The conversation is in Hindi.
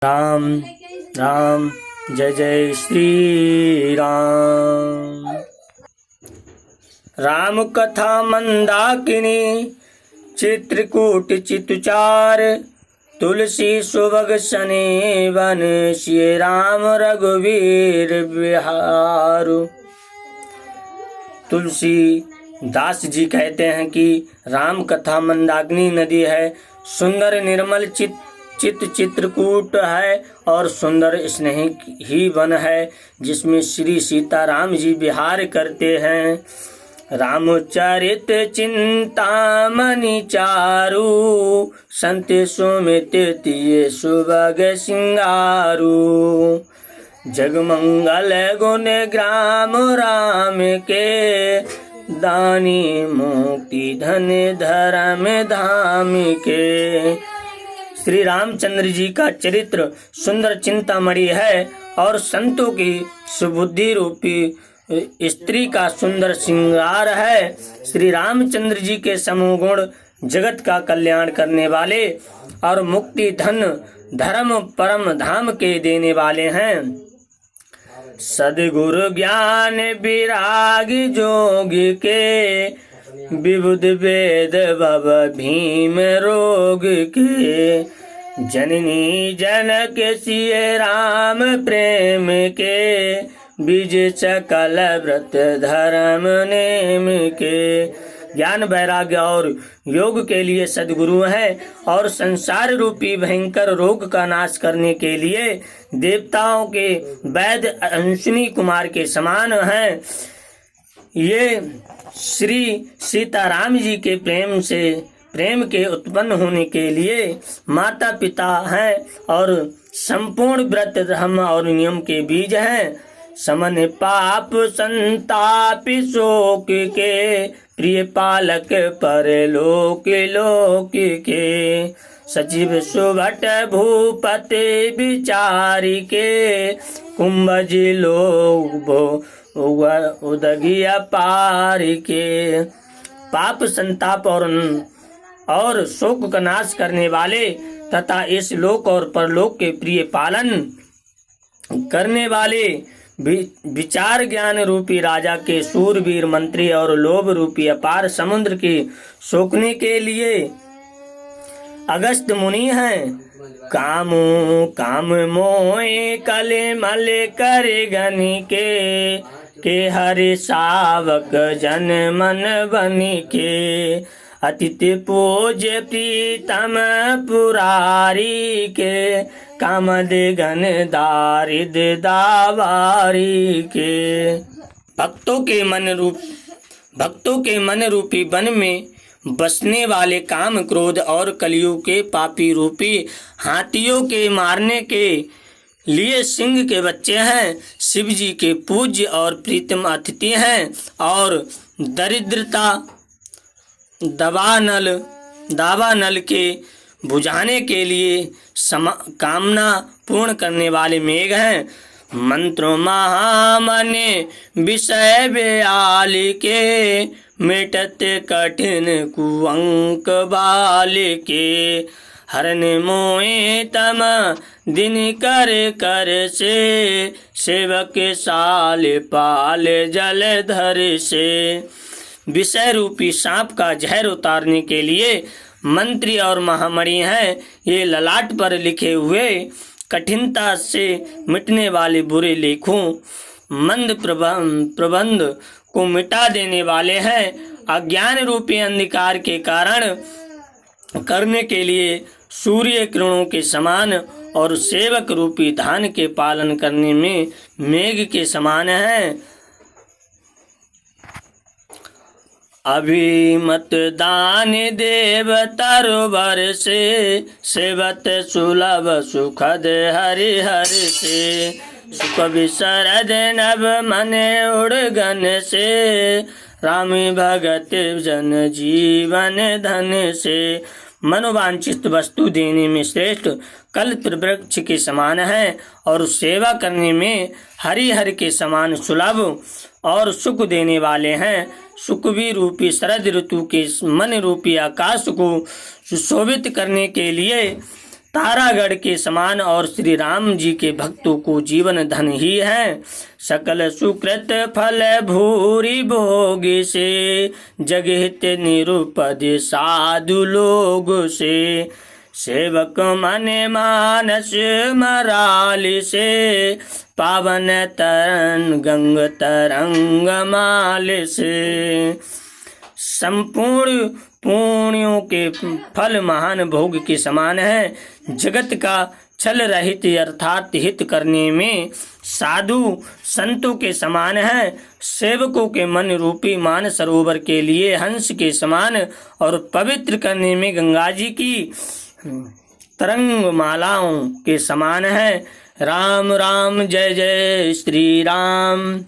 राम राम जय जय श्री राम। राम कथा मंदाकिनी चित्रकूट चितुचार तुलसी सुभग सने वन श्री राम रघुवीर बिहारु। तुलसी दास जी कहते हैं कि राम कथा मंदाकिनी नदी है, सुंदर निर्मल चित्रकूट है और सुंदर स्नेही ही वन है जिसमें श्री सीताराम जी विहार करते हैं। रामचरित चिंतामणि चारु संत सुमित तिय सुभग सिंगारू। जगमंगल गुण ग्राम राम के दानी मुक्ति धन धर्म धाम के। श्री रामचंद्र जी का चरित्र सुंदर चिंतामणि है और संतों की सुबुद्धि रूपी स्त्री का सुंदर श्रृंगार है। श्री रामचंद्र जी के समूह गुण जगत का कल्याण करने वाले और मुक्ति धन धर्म परम धाम के देने वाले हैं। सद्गुरु ज्ञान विराग जोग के विबुध वेद भव भीम रोग के। जननी जनक सिय राम प्रेम के बीज सकल व्रत धर्म नेम के। ज्ञान वैराग्य और योग के लिए सद्गुरु हैं और संसार रूपी भयंकर रोग का नाश करने के लिए देवताओं के वैद्य अंशनी कुमार के समान हैं। ये श्री सीताराम जी के प्रेम के उत्पन्न होने के लिए माता पिता हैं और संपूर्ण व्रत धर्म और नियम के बीज हैं। समन पाप संताप शोक के प्रिय पालक पर लोक लोक के। सचिव सुभट भूपति विचारी के कुंभज लोग उदगिया पार के। पाप संताप और शोक का नाश करने वाले तथा इस लोक और परलोक के प्रिय पालन करने वाले विचार ज्ञान रूपी राजा के सूरवीर मंत्री और लोभ रूपी अपार समुद्र के सोखने के लिए अगस्त मुनि हैं। काम मोए कले मले करे गनि के हरि सावक जन मन बनि के। अतिथि पूज्य प्रीतम पुरारी के काम दे गन दारिद दावारी के। भक्तों के मन रूपी वन में बसने वाले काम क्रोध और कलयुग के पापी रूपी हाथियों के मारने के लिए सिंह के बच्चे हैं। शिव जी के पूज्य और प्रीतम अतिथि हैं और दरिद्रता दावानल के बुझाने के लिए कामना पूर्ण करने वाले मेघ हैं। मंत्र महामने विषय व्याल के मिटत कठिन कुअंक बाल के। हरन मोए तम दिन कर से सेवक साल पाल जलधर से। विषय रूपी सांप का जहर उतारने के लिए मंत्री और महामणि हैं। ये ललाट पर लिखे हुए कठिनता से मिटने वाले बुरे लेखों मंद प्रबंध को मिटा देने वाले हैं। अज्ञान रूपी अंधकार के कारण करने के लिए सूर्य किरणों के समान और सेवक रूपी धान के पालन करने में मेघ के समान हैं। अभिमत दान देव तरुवर से सेवत सुलभ सुखद हरि हर से। सुख विशरद नभ मन उड़गन से राम भगत जन जीवन धन से। मनोवांछित वस्तु देने में श्रेष्ठ कल्प वृक्ष के समान है और सेवा करने में हरिहर के समान सुलभ और सुख देने वाले हैं। सुखवी रूपी शरद ऋतु के मन रूपी आकाश को सुशोभित करने के लिए तारागढ़ के समान और श्री राम जी के भक्तों को जीवन धन ही है। सकल सुकृत फल भूरि भोग से, जगहित निरुपद साधु लोग से। सेवक मन मानस मराल से, पावन तरन गंग तरंग माल से। संपूर्ण पुण्यों के फल महान भोग के समान है। जगत का छल रहित अर्थात हित करने में साधु संतों के समान है। सेवकों के मन रूपी मान सरोवर के लिए हंस के समान और पवित्र करने में गंगा जी की तरंग मालाओं के समान है। राम राम जय जय श्री राम।